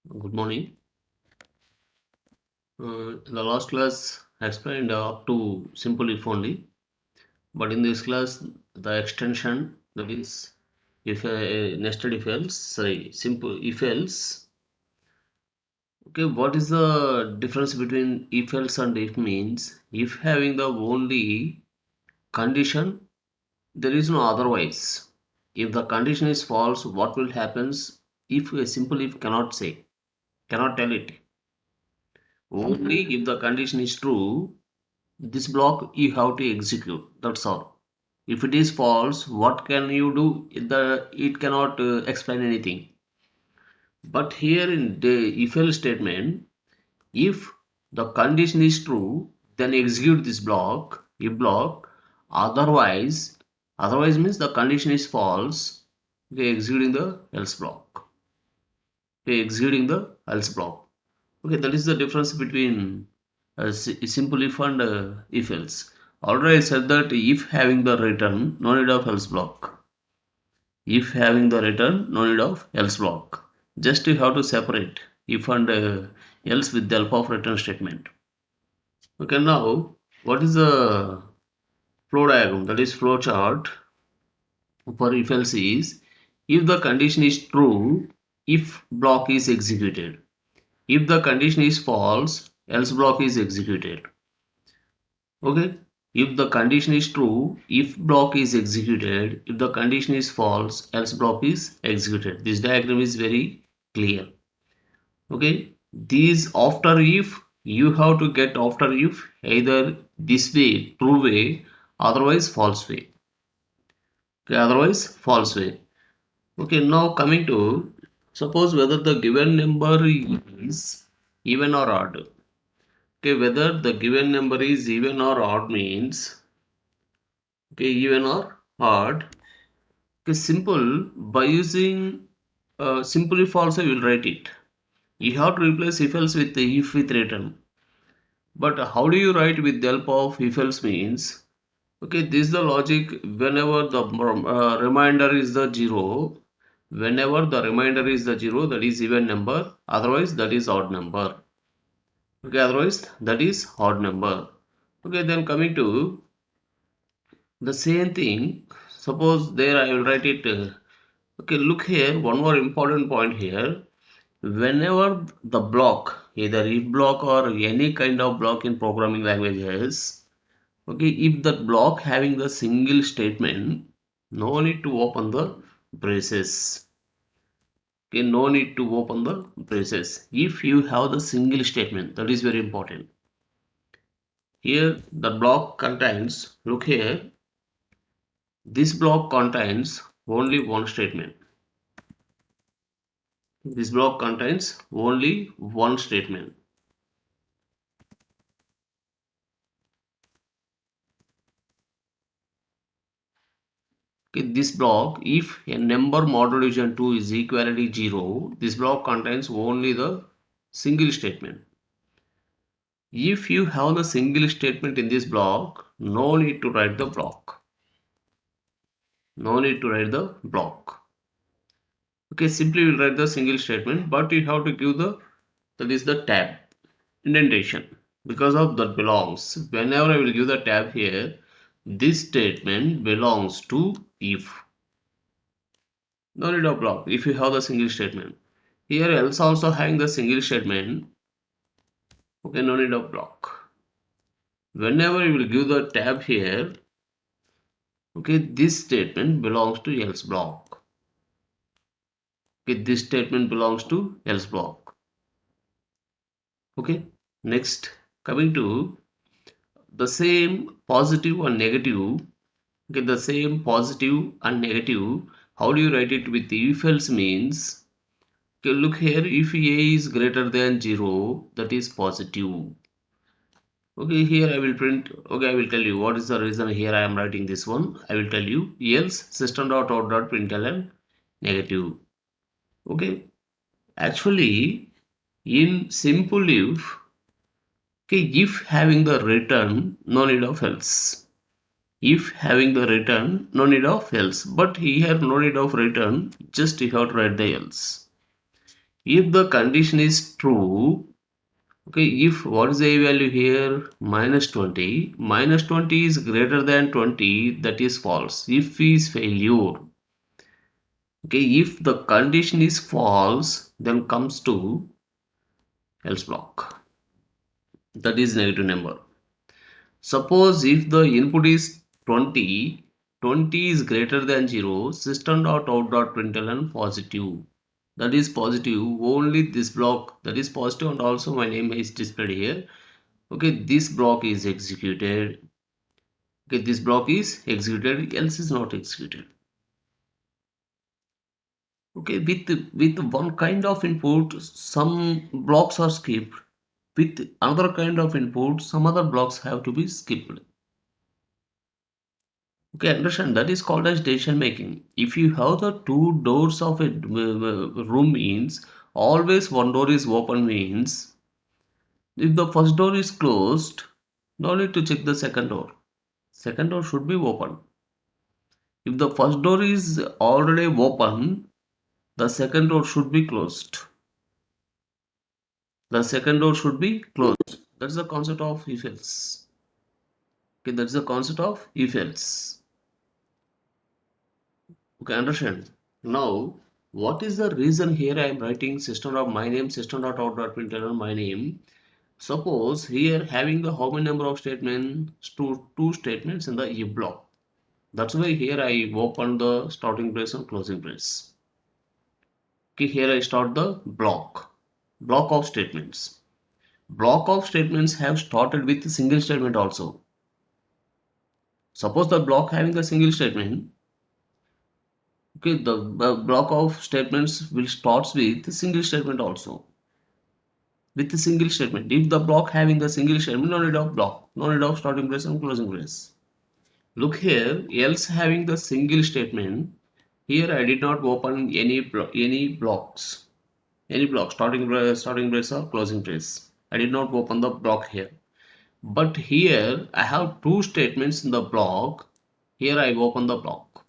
Good morning. In the last class, I explained up to simple if only, but in this class, the extension that is if nested if else, sorry, simple if else. Okay, what is the difference between if else and if means? If having the only condition, there is no otherwise. If the condition is false, what will happens? If a simple if cannot say, cannot tell it. Only if the condition is true, this block you have to execute. That's all. If it is false, what can you do? It cannot explain anything. But here in the if else statement, if the condition is true, then execute this block. If block. Otherwise means the condition is false. Okay, executing the else block. Okay, executing the else block. Okay, that is the difference between simple if and if else. Already I said that if having the return, no need of else block. If having the return, no need of else block. Just you have to separate if and else with the help of return statement. Okay, now what is the flow diagram? That is flow chart for if else is if the condition is true, if block is executed. If the condition is false, else block is executed. Okay. If the condition is true, if block is executed. If the condition is false, else block is executed. This diagram is very clear. Okay. These after if you have to get after if either this way, true way, otherwise false way. Okay, otherwise false way. Okay, now coming to suppose whether the given number is even or odd. Okay, whether the given number is even or odd means, okay, even or odd. Okay, simple by using simple if also you will write it. You have to replace if else with the if with return. But how do you write with the help of if else means? Okay, this is the logic. Whenever the remainder is the zero, whenever the remainder is the zero, that is even number. Otherwise, that is odd number. Okay, otherwise that is odd number. Okay, then coming to the same thing, suppose there I will write it. Okay, look here, one more important point here. Whenever the block, either if block or any kind of block in programming languages, okay, if that block having the single statement, no need to open the braces. Okay, no need to open the braces. If you have the single statement, that is very important. Here the block contains, look here, this block contains only one statement. This block contains only one statement. Okay, this block, if a number mod division 2 is equality 0, this block contains only the single statement. If you have the single statement in this block, no need to write the block. No need to write the block. Okay, simply we'll write the single statement, but you have to give the, that is the tab, indentation. Because of that belongs, whenever I will give the tab here, this statement belongs to if. No need of block if you have the single statement. Here else also having the single statement. Okay, no need of block. Whenever you will give the tab here, okay, this statement belongs to else block. Okay, this statement belongs to else block. Okay, next coming to the same positive and negative. Okay, the same positive and negative. How do you write it with if else means? Okay, look here, if a is greater than 0, that is positive. Okay, here I will print, okay, I will tell you what is the reason here I am writing this one. I will tell you else system.out.println negative. Okay, actually in simple if, okay, if having the return, no need of else. If having the return, no need of else. But here no need of return, just you have to write the else. If the condition is true, okay, if what is the A value here? Minus 20 is greater than 20, that is false. If is failure. Okay, if the condition is false, then comes to else block. That is negative number. Suppose if the input is 20, 20 is greater than 0, system.out.println positive. That is positive. Only this block that is positive, and also my name is displayed here. Okay, this block is executed. Okay, this block is executed, else is not executed. Okay, with one kind of input, some blocks are skipped. With another kind of input, some other blocks have to be skipped. Okay, understand, that is called as decision making. If you have the two doors of a room means always one door is open means if the first door is closed, no need to check the second door. Second door should be open. If the first door is already open, the second door should be closed. The second door should be closed. That's the concept of if else. Okay, that's the concept of if else. Okay, understand. Now, what is the reason here I am writing system of my name, system.out.println my name. Suppose here having the how many number of statements, two statements in the if block. That's why here I open the starting brace and closing brace. Okay, here I start the block of statements. Block of statements have started with a single statement also. Suppose the block having the single statement, okay, the block of statements will starts with a single statement also. With a single statement. If the block having the single statement, no need of block, no need of starting brace and closing brace. Look here, else having the single statement, here I did not open any blocks. Any block, starting brace or closing brace. I did not open the block here. But here I have two statements in the block. Here I open the block.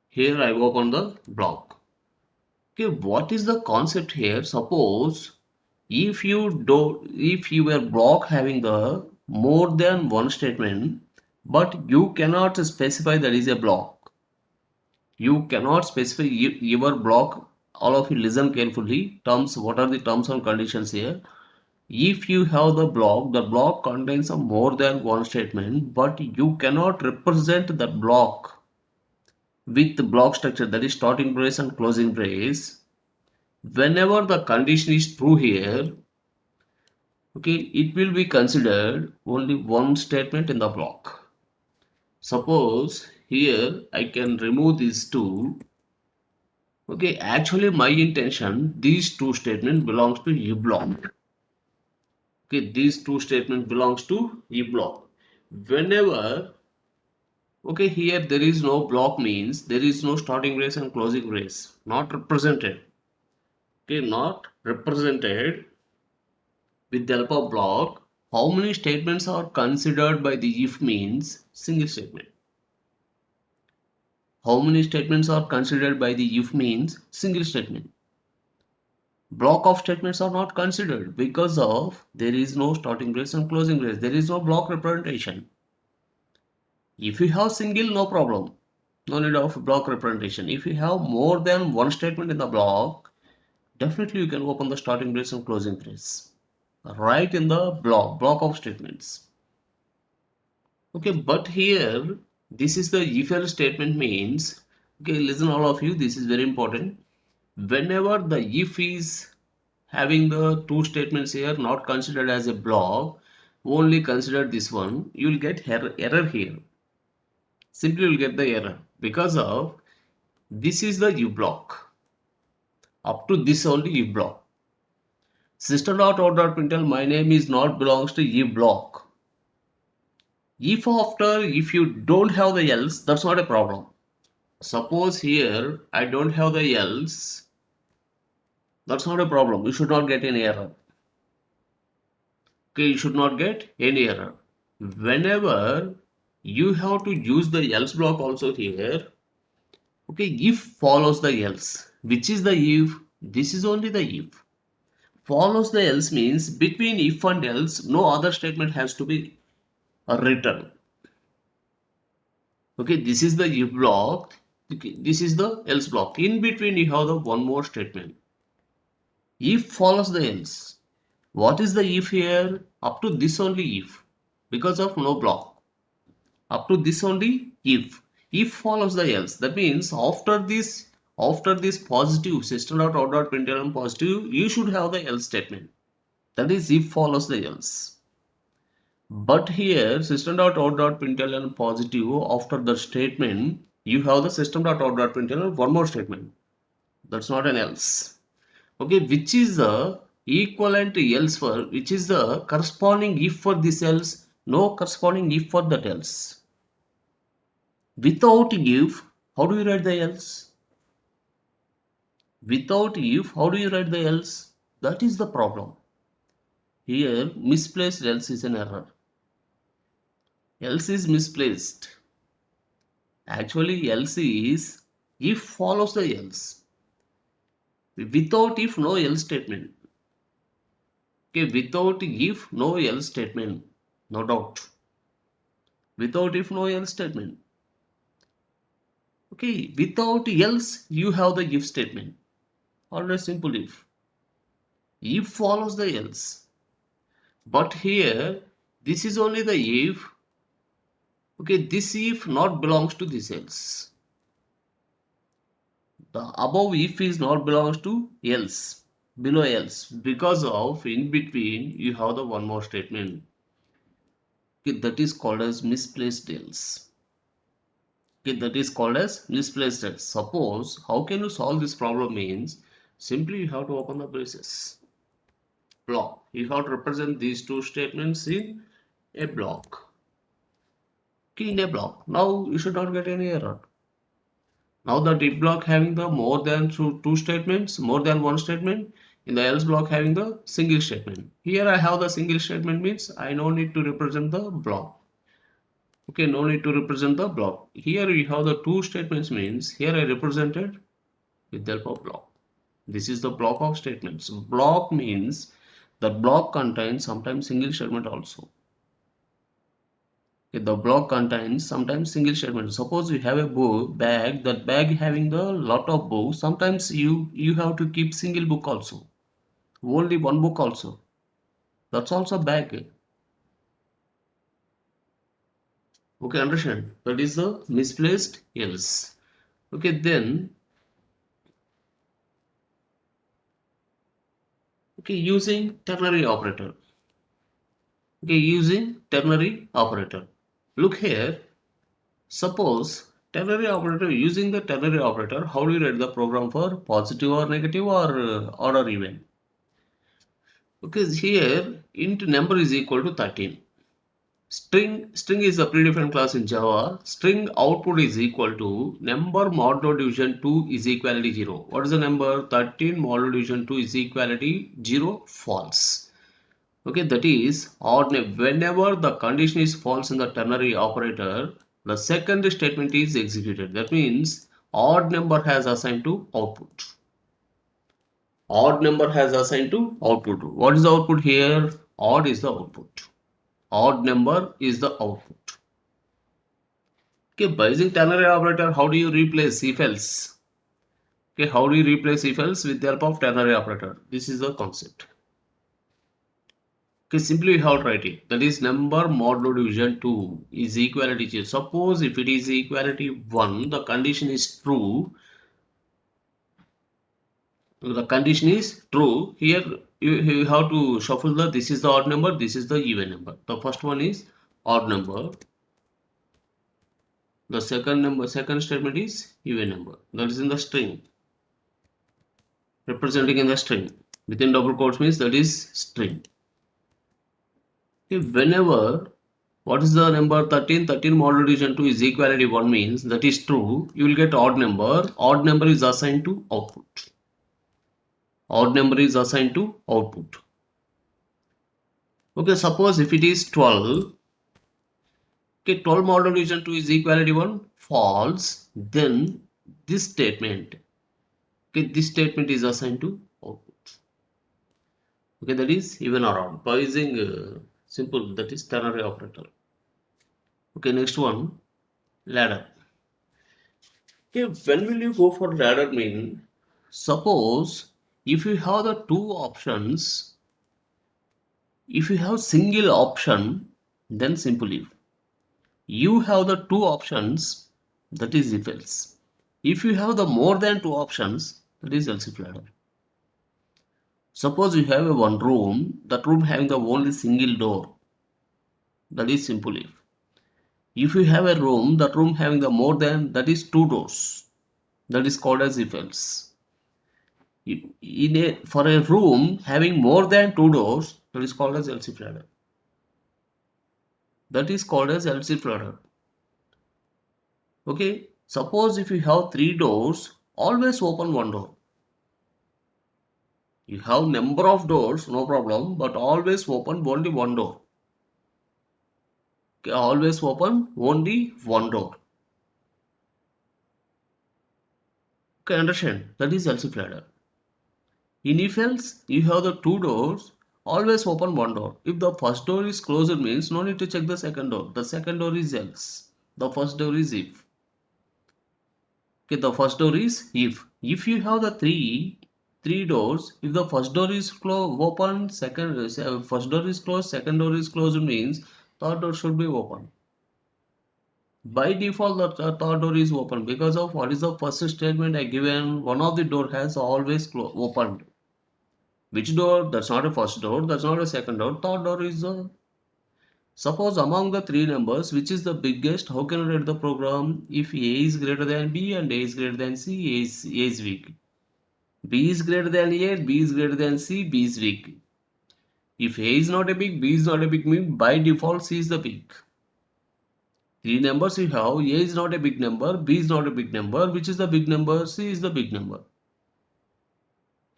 Here I open the block. Okay, what is the concept here? Suppose if your block having the more than one statement, but you cannot specify that is a block. You cannot specify your block. All of you listen carefully. Terms, what are the terms and conditions here? If you have the block contains a more than one statement, but you cannot represent the block with the block structure, that is starting brace and closing brace. Whenever the condition is true here, okay, it will be considered only one statement in the block. Suppose here I can remove these two. Okay, actually my intention, these two statements belongs to U block. Okay, these two statements belongs to U block. Whenever, okay, here there is no block means there is no starting brace and closing brace, not represented. Okay, not represented with the help of block. How many statements are considered by the if means single statement? How many statements are considered by the if means single statement? Block of statements are not considered because of there is no starting brace and closing brace. There is no block representation. If you have single, no problem. No need of block representation. If you have more than one statement in the block, definitely you can open the starting brace and closing brace. Right in the block of statements. Okay, but here this is the if else statement means, okay, listen all of you, this is very important. Whenever the if is having the two statements here not considered as a block, only consider this one, you will get error here. Simply you will get the error because of this is the if block. Up to this only if block. System.out.println my name is not belongs to if block. If you don't have the else, that's not a problem. Suppose here I don't have the else, that's not a problem. You should not get any error. Okay, you should not get any error. Whenever you have to use the else block also here, okay, if follows the else. Which is the if? This is only the if. Follows the else means between if and else, no other statement has to be written. Okay, this is the if block. Okay, this is the else block. In between, you have the one more statement. If follows the else. What is the if here? Up to this only if. Because of no block. Up to this only if follows the else, that means after this positive system dot out dot println positive, you should have the else statement, that is if follows the else. But here system dot out dot println positive, after the statement you have the system dot out dot println one more statement, that's not an else. Okay, which is the equivalent else for, which is the corresponding if for this else, no corresponding if for that else. Without if, how do you write the else? Without if, how do you write the else? That is the problem. Here, misplaced else is an error. Else is misplaced. Actually, else is if follows the else. Without if, no else statement. Okay, without if, no else statement. No doubt. Without if, no else statement. Okay, without else, you have the if statement. Always simple if. If follows the else. But here, this is only the if. Okay, this if not belongs to this else. The above if is not belongs to else. Below else. Because of in between, you have the one more statement. Okay, that is called as misplaced else. Okay, that is called as misplaced else. Suppose, how can you solve this problem means, simply you have to open the braces. Block. You have to represent these two statements in a block. Okay, in a block. Now you should not get any error. Now the if block having the more than two statements, more than one statement, in the else block having the single statement. Here I have the single statement means I no need to represent the block. Okay, no need to represent the block. Here we have the two statements means here I represented with the help of block. This is the block of statements. Block means the block contains sometimes single statement also. Okay, the block contains sometimes single statement. Suppose you have a book bag, that bag having the lot of books. Sometimes you have to keep single book also, only one book also. That's also bag. Okay, understand? That is the misplaced else. Okay, then okay, using ternary operator. Okay, using ternary operator. Look here. Suppose ternary operator, using the ternary operator, how do you write the program for positive or negative or odd or even? Okay, here int number is equal to 13. String is a predefined class in Java. String output is equal to number modulo division 2 is equality 0. What is the number? 13 modulo division 2 is equality 0, false. Okay, that is odd. Whenever the condition is false in the ternary operator, the second statement is executed. That means odd number has assigned to output. Odd number has assigned to output. What is the output here? Odd is the output. Odd number is the output. Okay, by using ternary operator, how do you replace if else? Okay, how do you replace if else with the help of ternary operator? This is the concept. Okay, simply we have to write it. That is number modulo division 2 is equality 0. Suppose if it is equality 1, the condition is true. The condition is true. Here you have to shuffle the, this is the odd number, this is the even number. The first one is odd number. The second statement is even number. That is in the string. Representing in the string. Within double quotes means that is string. Okay, whenever what is the number 13? 13 modulo division 2 is equality 1 means that is true. You will get odd number. Odd number is assigned to output. Odd number is assigned to output. Okay, suppose if it is 12. Okay, 12 modulo division 2 is equality 1, false. Then this statement. Okay, this statement is assigned to output. Okay, that is even or odd. By using simple, that is ternary operator. Okay, next one, ladder. Okay, when will you go for ladder mean? Suppose if you have the two options, if you have single option, then simple if. You have the two options, that is if else. If you have the more than two options, that is else if ladder. Suppose you have a one room, that room having the only single door, that is simple if. If you have a room, that room having the more than, that is two doors, that is called as if else. For a room having more than two doors, that is called as else if ladder. That is called as else if ladder. Okay, suppose if you have three doors, always open one door. You have number of doors, no problem, but always open only one door. Okay, always open only one door. Okay, understand? That is else if ladder. In if else, you have the two doors, always open one door. If the first door is closed, means no need to check the second door. The second door is else. The first door is if. Okay, the first door is if. If you have the three doors, if the first door is open, first door is closed, second door is closed, means third door should be open. By default, the third door is open because of what is the first statement I given. One of the door has always opened. Which door? That's not a first door. That's not a second door. Third door is the. Suppose among the three numbers, which is the biggest? How can you write the program? If A is greater than B and A is greater than C, A is weak. B is greater than A, B is greater than C, B is weak. If A is not a big, B is not a big, mean by default C is the big. Three numbers you have, A is not a big number, B is not a big number, which is the big number? C is the big number.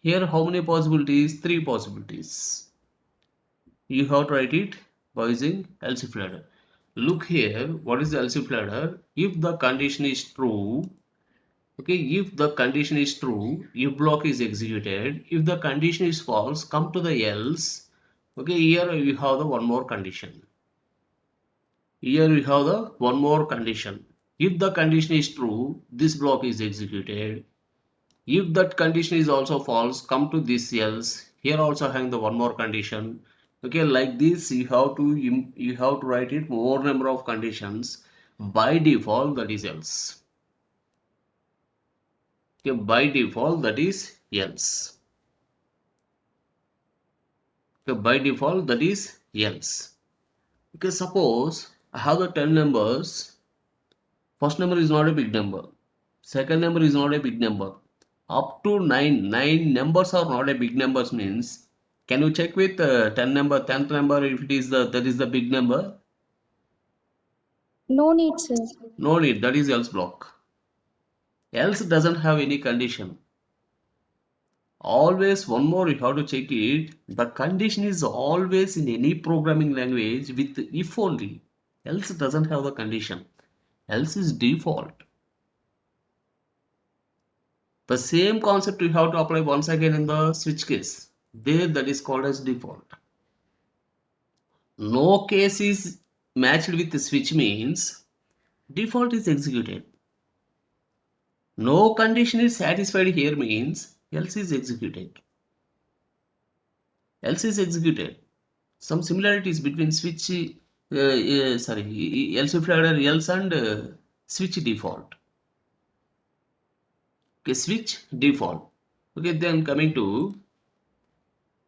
Here how many possibilities? Three possibilities. You have to write it by using else if ladder. Look here, what is the else if ladder? If the condition is true, okay, if the condition is true, if block is executed. If the condition is false, come to the else. Okay, here we have the one more condition. Here we have the one more condition. If the condition is true, this block is executed. If that condition is also false, come to this else. Here also having the one more condition. Okay, like this you have to write it more number of conditions. By default, that is else. Okay, by default, that is else. Okay, by default, that is else. Okay, suppose I have the 10 numbers. First number is not a big number. Second number is not a big number. Up to 9. 9 numbers are not a big numbers means. Can you check with 10 number, 10th number if it is that is the big number? No need, sir. No need. That is else block. Else doesn't have any condition. Always one more you have to check it. The condition is always in any programming language with if only. Else doesn't have the condition. Else is default. The same concept you have to apply once again in the switch case. There that is called as default. No case is matched with the switch means default is executed. No condition is satisfied here means else is executed. Else is executed. Some similarities between switch, else if ladder, else and switch default. Okay, switch default. Okay, then coming to,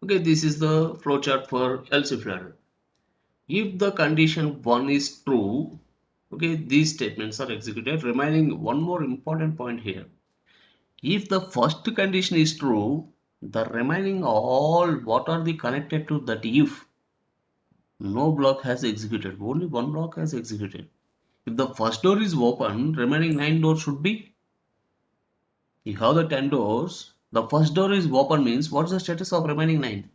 okay, this is the flowchart for else if ladder. If the condition 1 is true, okay, these statements are executed. Remaining one more important point here. If the first condition is true, the remaining all what are the connected to that if, no block has executed, only one block has executed. If the first door is open, remaining 9 doors should be. You have the 10 doors, the first door is open means what's the status of remaining 9?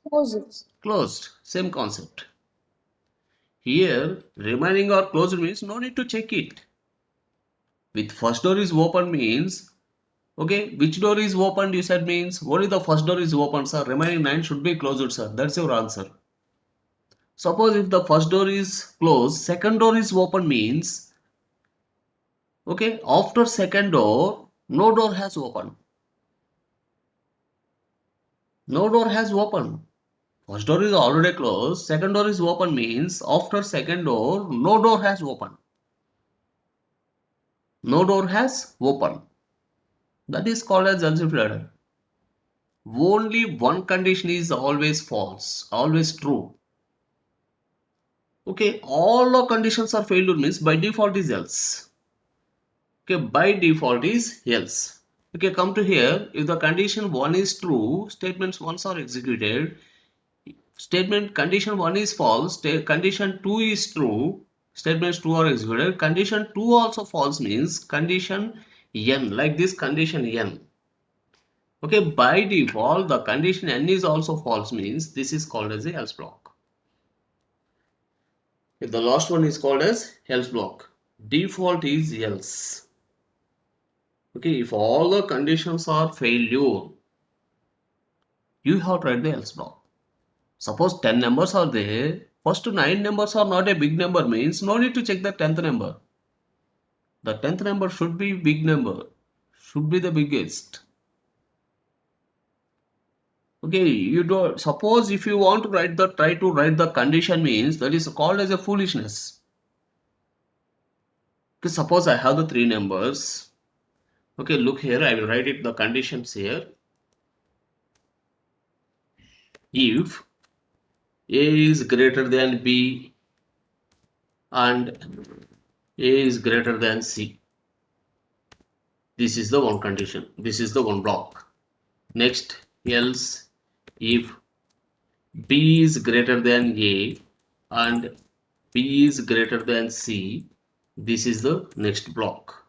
Closed. Closed. Same concept. Here, remaining or closed means no need to check it. With first door is open means Okay, which door is opened? You said means only the first door is open, sir. Remaining 9 should be closed, sir. That's your answer. Suppose if the first door is closed, second door is open means, okay, after second door, no door has opened. No door has opened. First door is already closed, second door is open means after second door, no door has opened. No door has opened. That is called as algebraic ladder. Only one condition is always false, always true. Okay, all the conditions are failure means by default is else. Okay, by default is else. Okay, come to here. If the condition 1 is true, statements 1 are executed. Statement condition 1 is false, condition 2 is true, statements 2 are executed. Condition 2 also false means condition n, like this condition n. Okay, by default the condition n is also false means this is called as a else block. If the last one is called as else block. Default is else. Okay, if all the conditions are failure, you have to write the else block. Suppose 10 numbers are there, first 9 numbers are not a big number means no need to check the 10th number. The 10th number should be big number, should be the biggest. Okay, you don't suppose if you want to write the try to write the condition means that is called as a foolishness. Okay, suppose I have the 3 numbers. Okay, look here, I will write it the conditions here. If A is greater than B and A is greater than C. This is the one condition. This is the one block. Next, else if B is greater than A and B is greater than C. This is the next block.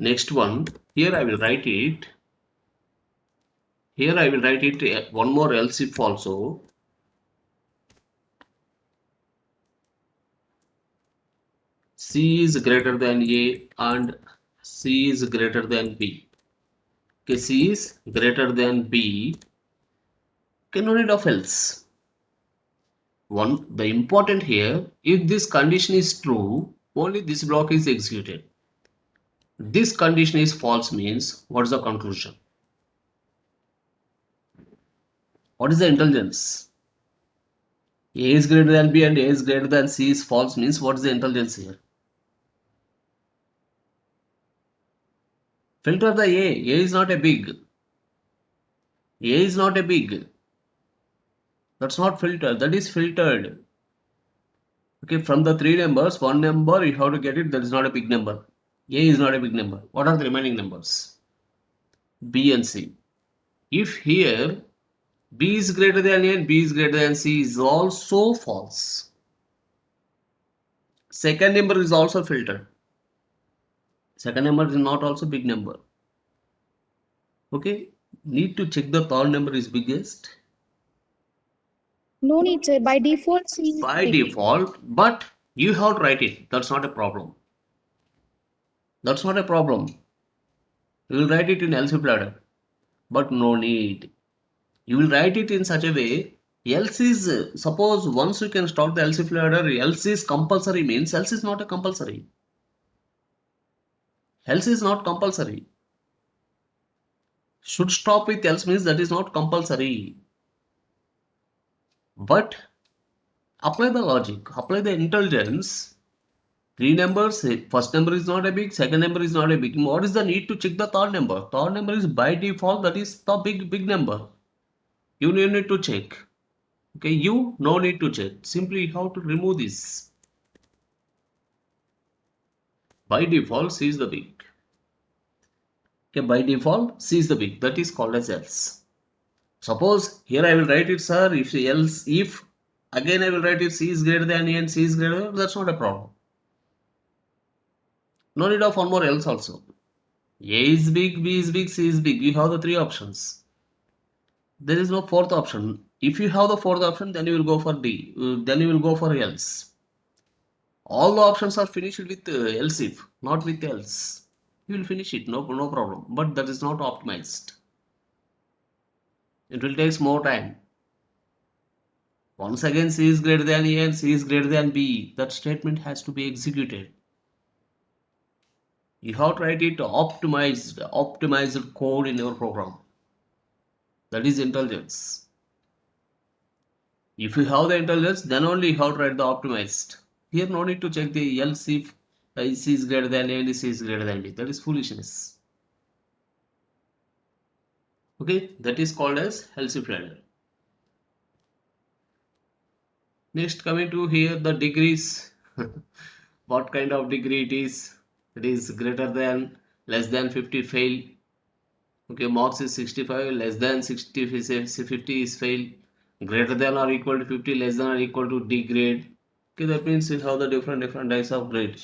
Next one, here I will write it. Here I will write it one more else if also. C is greater than A and C is greater than B. Okay, C is greater than B. Okay, no need of else. One, the important here, if this condition is true, only this block is executed. This condition is false means what is the conclusion? What is the intelligence? A is greater than B and A is greater than C is false means what is the intelligence here? Filter the A. A is not a big. A is not a big. That's not filtered. That is filtered. Okay, from the 3 numbers, one number you have to get it. That is not a big number. A is not a big number. What are the remaining numbers? B and C. If here B is greater than A and B is greater than C is also false. Second number is also filtered. Second number is not also big number. Okay, need to check the third number is biggest. No need, sir. By default, C is By big. default, but you have to write it. That's not a problem. That's not a problem. You will write it in else if ladder, but no need. You will write it in such a way. Else is suppose once you can start the else if ladder, else is compulsory means else is not a compulsory. Else is not compulsory. Should stop with else means that is not compulsory. But apply the logic, apply the intelligence. 3 numbers, first number is not a big, second number is not a big. What is the need to check the third number? Third number is by default, that is the big number. You need to check. Okay, you no need to check. Simply how to remove this. By default, C is the big. Okay, by default, C is the big. That is called as else. Suppose here I will write it, sir. If else, if again I will write it C is greater than A and C is greater than, that's not a problem. No need of one more else also. A is big, B is big, C is big. You have the 3 options. There is no fourth option. If you have the fourth option, then you will go for D. Then you will go for else. All the options are finished with else if, not with else. You will finish it, no problem. But that is not optimized. It will take more time. Once again, C is greater than A and C is greater than B. That statement has to be executed. You have to write it optimized code in your program. That is intelligence. If you have the intelligence, then only you have to write the optimized. Here, no need to check the else if C is greater than A and C is greater than B. That is foolishness. Okay, that is called as else if ladder. Next, coming to here, the degrees. What kind of degree it is? It is greater than, less than 50, fail. Okay, marks is 65, less than 60, 50 is fail. Greater than or equal to 50, less than or equal to D grade. Okay, that means you have the different types of grade.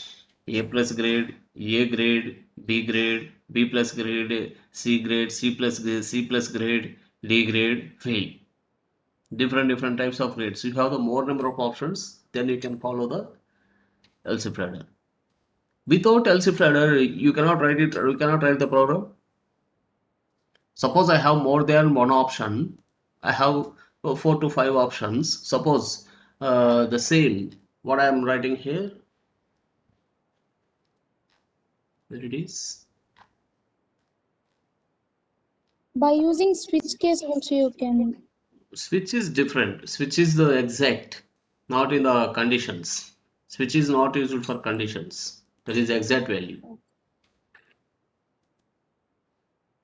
A plus grade, A grade, B grade, B plus grade, C grade, C plus grade, C plus grade, D grade, fail. Different types of grades. You have the more number of options, then you can follow the else if ladder. Without else if ladder, you cannot write it. You cannot write the program. Suppose I have more than one option. I have 4 to 5 options. Suppose the same. What I am writing here. There it is. By using switch case also you can. Switch is different. Switch is the exact, not in the conditions. Switch is not used for conditions. That is exact value.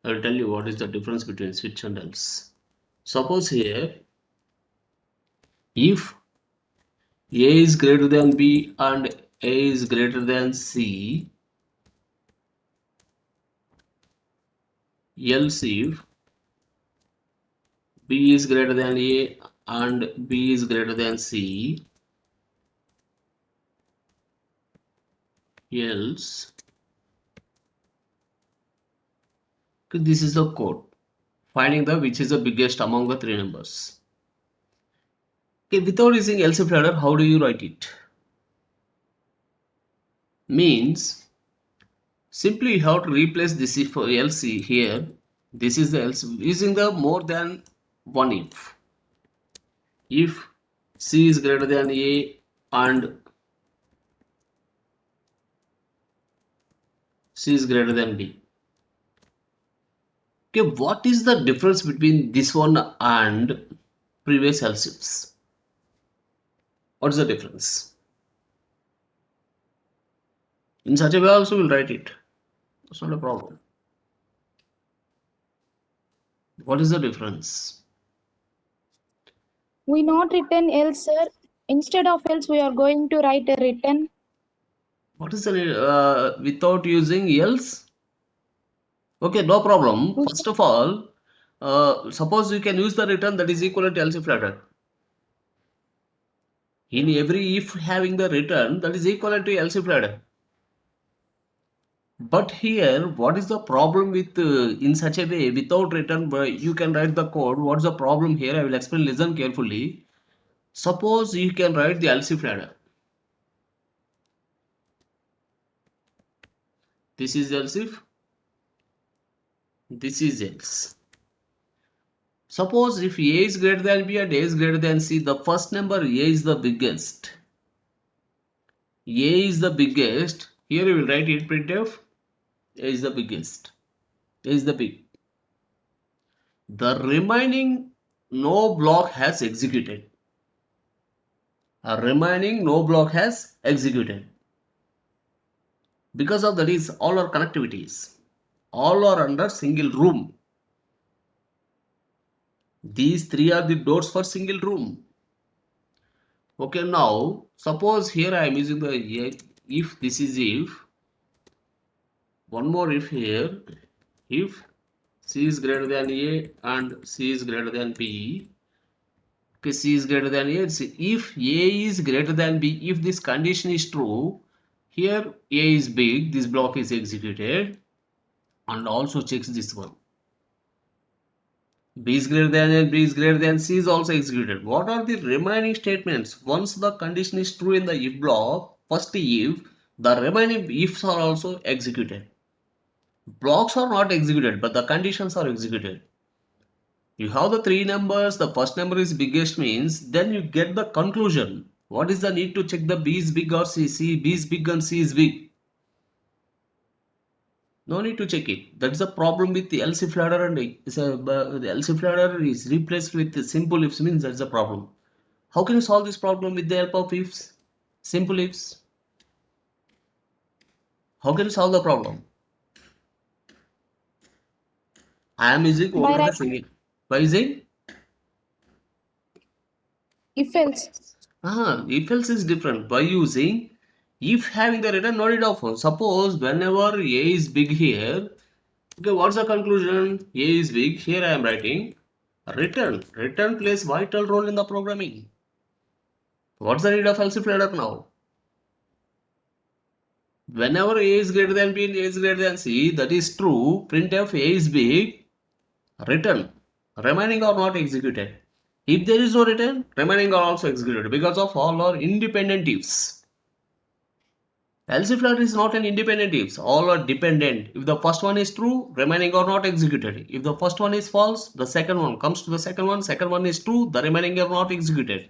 I will tell you what is the difference between switch and else. Suppose here, if A is greater than B and A is greater than C, else if B is greater than A and B is greater than C, else, okay, this is the code. Finding the which is the biggest among the three numbers. Okay, without using else if ladder, how do you write it? Means simply you have to replace this if for else here. This is the else using the more than one if. If C is greater than A and C is greater than B. Okay, what is the difference between this one and previous else ifs? What is the difference? In such a way also we'll write it. That's not a problem. What is the difference? We not written else, sir. Instead of else, we are going to write a written. What is the without using else? Okay, no problem. We First of all, suppose you can use the return that is equivalent to else if ladder. In every if having the return that is equivalent to else if ladder. But here, what is the problem with in such a way without return? You can write the code. What's the problem here? I will explain. Listen carefully. Suppose you can write the else if ladder. This is else if. This is else. Suppose if A is greater than B and A is greater than C, the first number A is the biggest. A is the biggest. Here you will write it printf. A is the biggest. A is the big. The remaining no block has executed. A remaining no block has executed. Because of that is all our connectivities. All are under single room. These three are the doors for single room. Okay, now suppose here I am using the if this is if. One more if here. If C is greater than A and C is greater than B. Okay, C is greater than A. If A is greater than B, if this condition is true, here A is big, this block is executed, and also checks this one. B is greater than and B is greater than C is also executed. What are the remaining statements? Once the condition is true in the if block, first if, the remaining ifs are also executed. Blocks are not executed, but the conditions are executed. You have the three numbers, the first number is biggest means, then you get the conclusion. What is the need to check the B is big or C? B is big and C is big. No need to check it. That's the problem with the else if ladder, and the else if ladder is replaced with the simple ifs means that's the problem. How can you solve this problem with the help of ifs? Simple ifs. How can you solve the problem? I am using By only the right single. By using if else. if else is different. By using if having the return not it of. Suppose whenever A is big here, okay, what's the conclusion? A is big. Here I am writing return. Return plays vital role in the programming. What's the need of else if ladder now? Whenever A is greater than B and A is greater than C, that is true. Printf A is big. Return. Remaining are not executed. If there is no return, remaining are also executed because of all are independent ifs. Else if ladder is not an independent ifs, all are dependent. If the first one is true, remaining are not executed. If the first one is false, the second one comes to the second one is true, the remaining are not executed.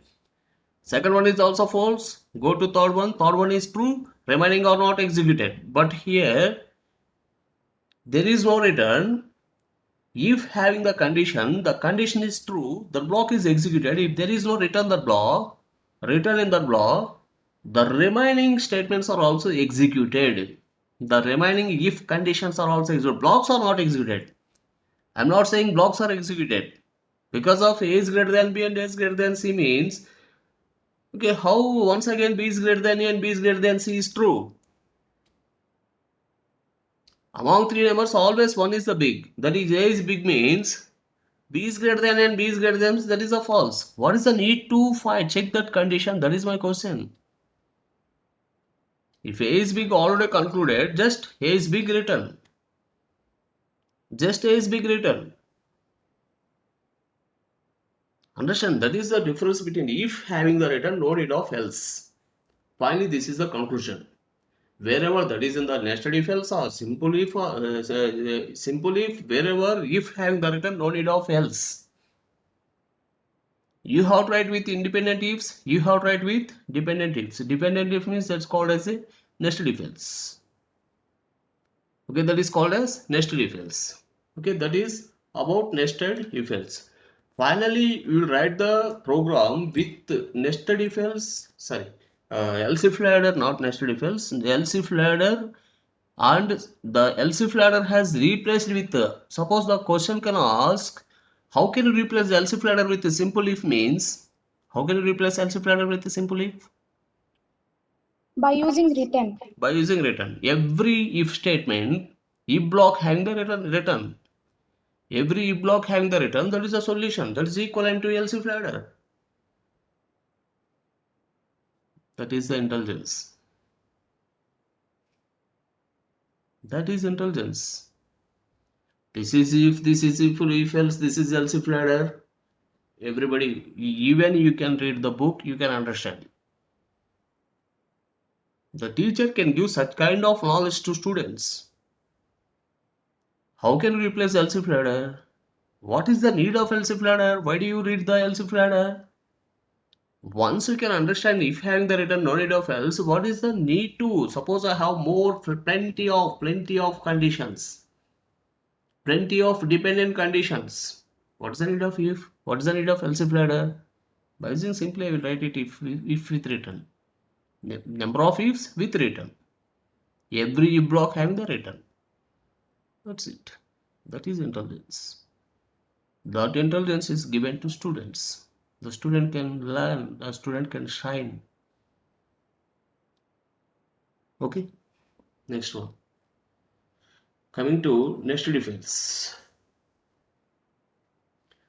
Second one is also false, go to third one is true, remaining are not executed. But here, there is no return. If having the condition is true, the block is executed. If there is no return in the block, the remaining statements are also executed. The remaining if conditions are also executed. Blocks are not executed. I'm not saying blocks are executed. Because of A is greater than B and A is greater than C means, okay, how once again B is greater than A and B is greater than C is true? Among three numbers, always one is the big. That is A is big means B is greater than and B is greater than, that is a false. What is the need to find check that condition? That is my question. If A is big already concluded, just A is big written. Just A is big written. Understand? That is the difference between if having the written, no need of else. Finally, this is the conclusion. Wherever that is in the nested if else or simple if, wherever if having the written, no need of else. You have to write with independent ifs, you have to write with dependent ifs. Dependent if means that's called as a nested if else. Okay, that is called as nested if else. Okay, that is about nested if else. Finally, you will write the program with nested if else, sorry, else if ladder, not nested if else, else if ladder, and the else if ladder has replaced with, suppose the question can ask, how can you replace the else if ladder with a simple if means, how can you replace else if ladder with a simple if? By using return. By using return. Every if statement, if block having the return. Every if block having the return, that is a solution. That is equivalent to else if ladder. That is the intelligence. That is intelligence. This is if else, this is else if ladder. Everybody, even you can read the book, you can understand. The teacher can give such kind of knowledge to students. How can you replace else if ladder? What is the need of else if ladder? Why do you read the else if ladder? Once you can understand if having the written no need of else, what is the need to? Suppose I have more plenty of conditions, plenty of dependent conditions. What's the need of if? What is the need of else if ladder? By using simply I will write it if with return. Number of ifs with return. Every if block having the return. That's it. That is intelligence. That intelligence is given to students. The student can learn, the student can shine. Okay, next one. Coming to nested if else.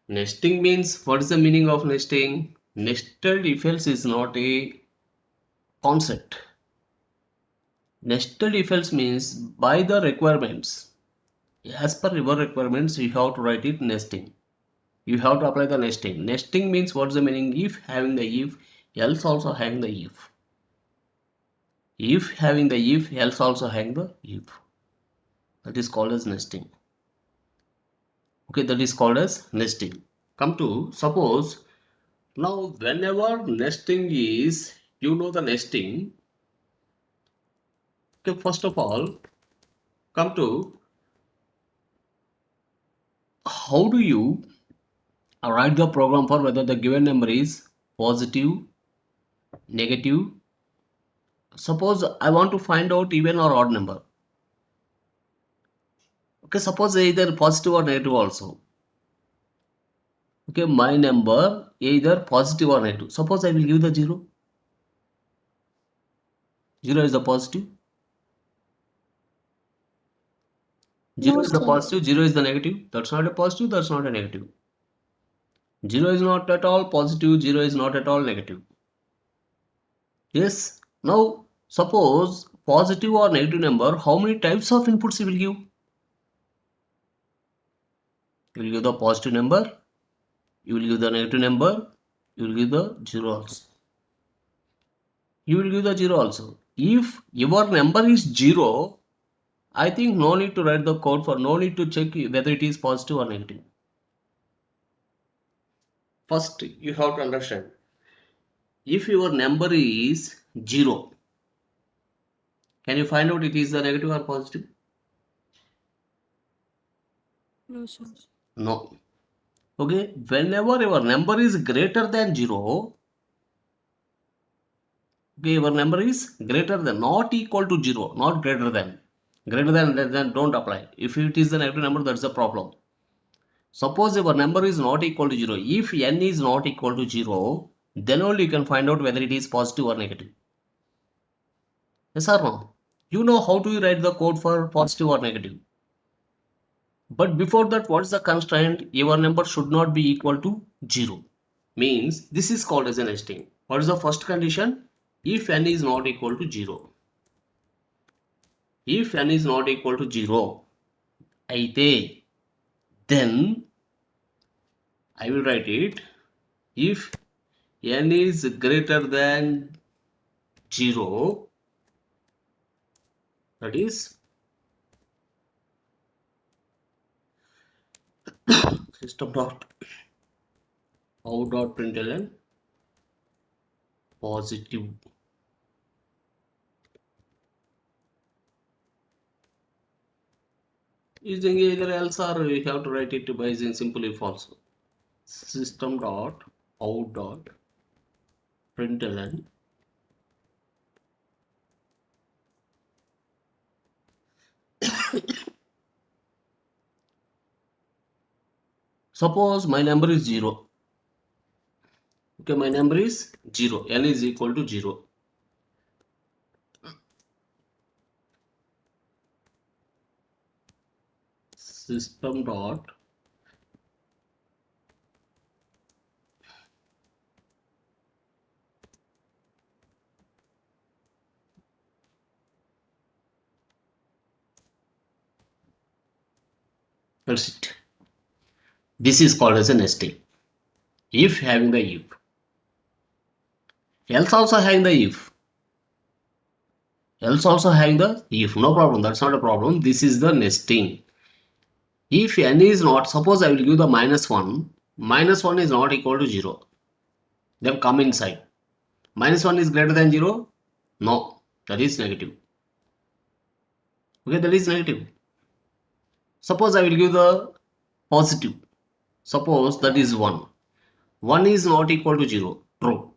Nesting means, what is the meaning of nesting? Nested if else is not a concept. Nested if else means by the requirements. As per your requirements, you have to write it nesting. You have to apply the nesting. Nesting means, what's the meaning? If having the if, else also having the if. If having the if, else also having the if. That is called as nesting. Okay, that is called as nesting. Come to suppose now whenever nesting is, you know the nesting. Okay, first of all, come to how do you write the program for whether the given number is positive, negative. Suppose I want to find out even or odd number. Okay, suppose either positive or negative also. Okay, my number either positive or negative. Suppose I will give the 0. 0 is the positive. 0 No, is the sir. positive, 0 is the negative. That's not a positive, that's not a negative. 0 is not at all positive, 0 is not at all negative. Yes. Now, suppose positive or negative number, how many types of inputs you will give? You will give the positive number, you will give the negative number, you will give the 0 also. You will give the 0 also. If your number is 0, I think no need to write the code for, no need to check whether it is positive or negative. First, you have to understand. If your number is 0, can you find out it is the negative or positive? No, sir. No. Okay. Whenever your number is greater than 0, okay, your number is greater than, not equal to 0, not greater than. Greater than, less than don't apply. If it is the negative number, that's the problem. Suppose your number is not equal to 0. If n is not equal to 0, then only you can find out whether it is positive or negative. Yes or no? You know how to write the code for positive or negative. But before that, what is the constraint? Your number should not be equal to 0. Means this is called as a nesting. What is the first condition? If n is not equal to 0. If n is not equal to 0, అయితే, then I will write it. If n is greater than 0, that is system dot out dot println positive. Using either else or we have to write it by using simply false. System dot out dot println suppose my number is 0. Okay, my number is 0. N is equal to 0. System dot that's it. This is called as a nesting. If having the if. Else also having the if. Else also having the if. No problem. That's not a problem. This is the nesting. If n is not, suppose I will give the minus 1. Minus 1 is not equal to 0. Then come inside. Minus 1 is greater than 0? No. That is negative. Okay, that is negative. Suppose I will give the positive. Suppose that is 1. 1 is not equal to 0. True.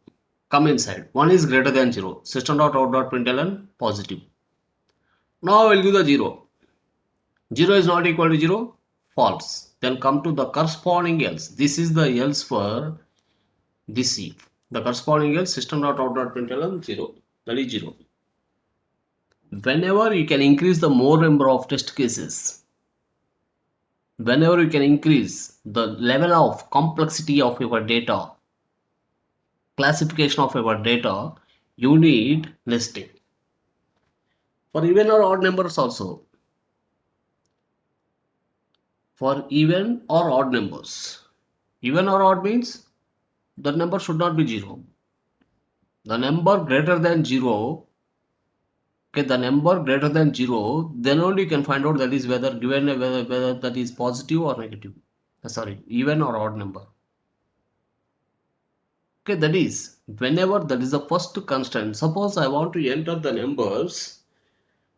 Come inside. 1 is greater than 0. System dot out dot println positive. Now I will give the 0. 0 is not equal to 0. False. Then come to the corresponding else. This is the else for this if. The corresponding else system dot out dot println 0. That is 0. Whenever you can increase the more number of test cases, whenever you can increase the level of complexity of your data, classification of your data, you need nesting. For even or odd numbers also. For even or odd numbers. Even or odd means the number should not be 0. The number greater than 0 Okay, the number greater than 0, then only you can find out that is whether given whether that is positive or negative. Sorry, even or odd number. Okay, that is whenever that is the first constraint. Suppose I want to enter the numbers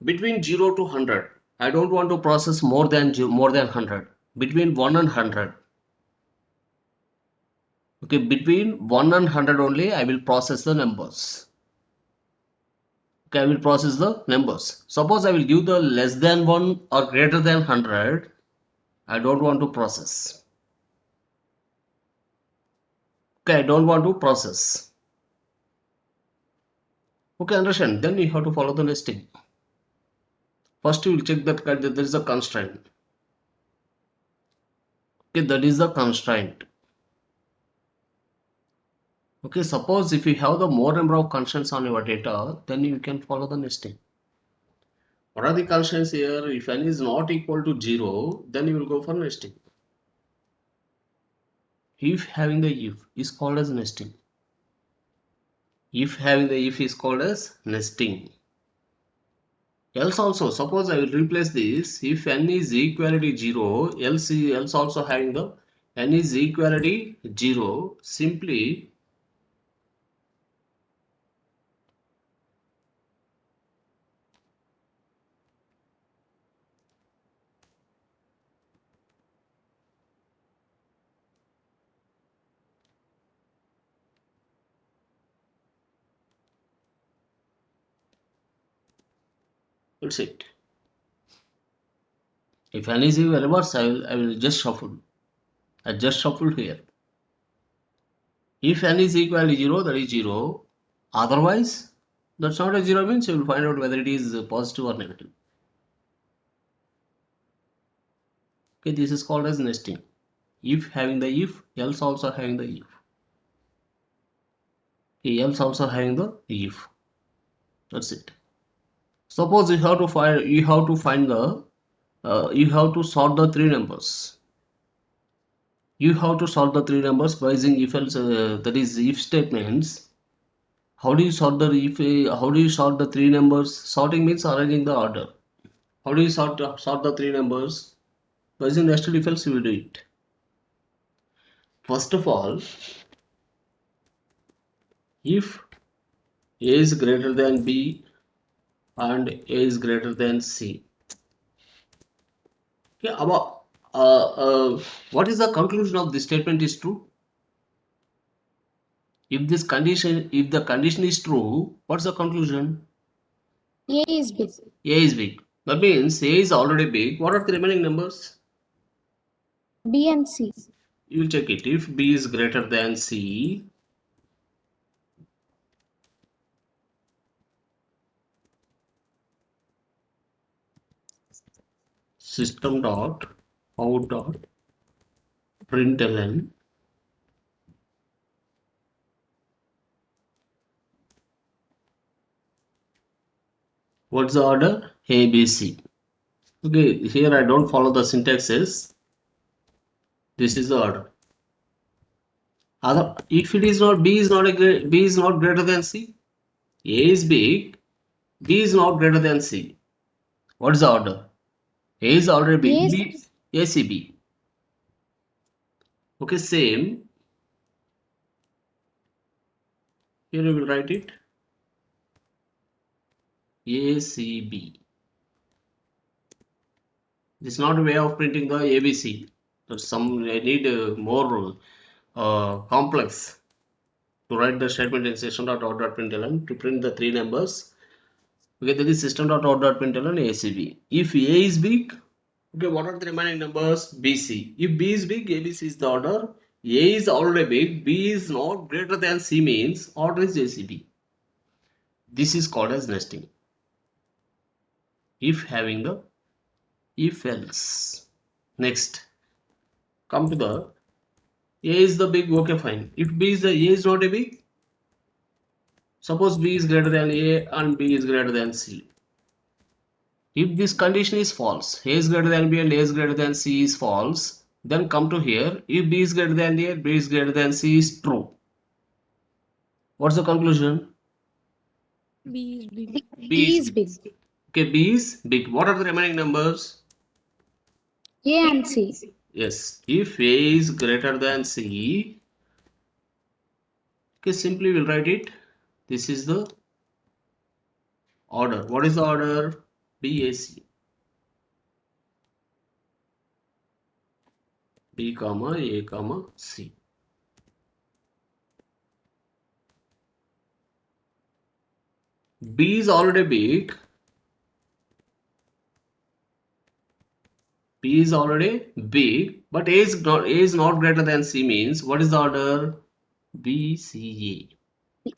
between 0 to 100. I don't want to process more than 100. Between 1 and 100. Okay, between 1 and 100 only I will process the numbers. Okay, I will process the numbers. Suppose I will give the less than 1 or greater than 100. I don't want to process. Okay, I don't want to process. Okay, understand. Then you have to follow the nesting. First, you will check that there is a constraint. Okay, that is the constraint. Okay, suppose if you have the more number of constraints on your data, then you can follow the nesting. What are the constraints here? If n is not equal to 0, then you will go for nesting. If having the if is called as nesting. If having the if is called as nesting. Else also, suppose I will replace this. If n is equality 0, else also having the n is equality 0, simply that's it. If n is equal reverse, I will just shuffle. I just shuffle here. If n is equal to 0, that is 0. Otherwise, that's not a 0 means you will find out whether it is positive or negative. Okay, this is called as nesting. If having the if, else also having the if. Okay, else also having the if. That's it. Suppose you have to sort the three numbers. You have to sort the three numbers by using if else that is if statements. How do you sort the if? How do you sort the three numbers? Sorting means arranging the order. How do you sort the three numbers? By using nested if else you will do it. First of all, if A is greater than B and A is greater than C. Okay, about what is the conclusion of this statement is true? If the condition is true, what's the conclusion? A is big. A is big. That means A is already big. What are the remaining numbers? B and C. You will check it. If B is greater than C, system dot out dot println. What's the order? A, B, C. Okay, here I don't follow the syntaxes. This is the order. If it is not B is not greater than C. A is big. B is not greater than C. What is the order? A is already A big. is B, A, C, B. Okay, same. Here you will write it. A, C, B. This is not a way of printing the ABC. I need more complex to write the statement in system.out.println to print the three numbers. Okay, that is system.out.println ACB. If A is big, okay, what are the remaining numbers? BC. If B is big, ABC is the order. A is already big, B is not greater than C means order is ACB. This is called as nesting. If having the if else. Next, come to the A is the big, okay, fine. If B is the A is not a big, suppose B is greater than A and B is greater than C. If this condition is false, A is greater than B and A is greater than C is false, then come to here. If B is greater than A, B is greater than C is true. What's the conclusion? B is big. B B is is big. big. Okay, B is big. What are the remaining numbers? A and C. Yes, if A is greater than C, okay, simply we'll write it. This is the order. What is the order? B, A, C. B, comma, A, comma, C. B is already big. B is already big, but A is not greater than C means what is the order? B, C, A.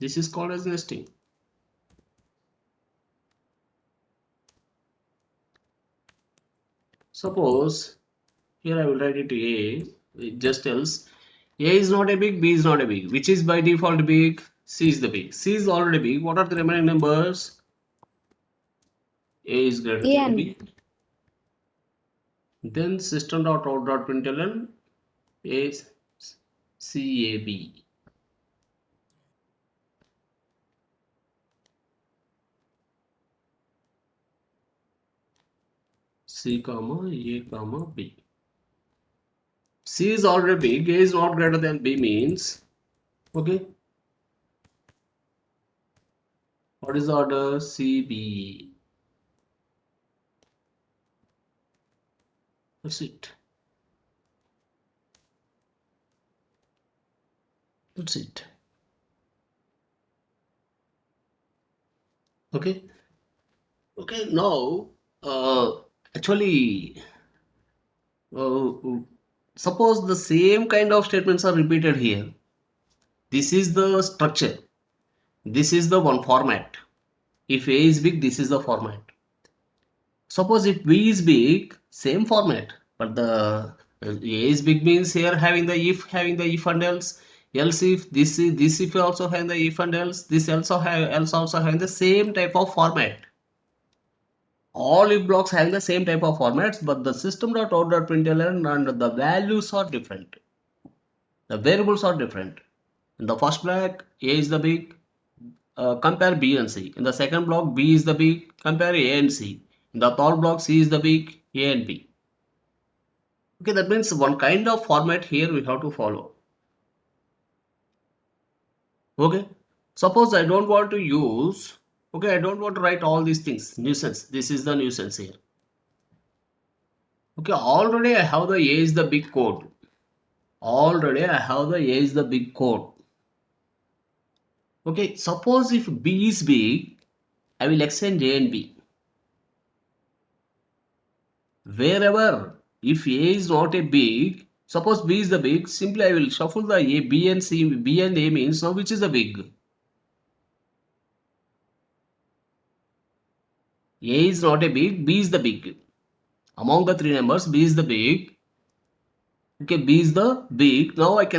This is called as nesting. Suppose here I will write it A. It just tells A is not a big, B is not a big. Which is by default big? C is the big. C is already big. What are the remaining numbers? A is greater A than and B. Then system.out.println A C A B. C comma A comma B. C is already big. A is not greater than B means okay. What is the order? C B. That's it. That's it. Okay. Okay. Now, actually, uh, suppose the same kind of statements are repeated here. This is the structure. This is the one format. If A is big, this is the format. Suppose if B is big, same format, but the A is big means here having the if and else if this if also having the if and else also having the same type of format. All if blocks having the same type of formats, but the system.out.println and the values are different. The variables are different. In the first block, A is the big, compare B and C. In the second block, B is the big, compare A and C. In the third block, C is the big, A and B. Okay, that means one kind of format here we have to follow. Okay, suppose I don't want to use, okay, I don't want to write all these things. Nuisance, this is the nuisance here. Okay, already I have the A is the big code. Already I have the A is the big code. Okay, suppose if B is big, I will extend A and B. Wherever, if A is not a big, suppose B is the big, simply I will shuffle the A, B and C, B and A means now which is the big? A is not a big, B is the big. Among the three numbers, B is the big. Okay, B is the big. Now I can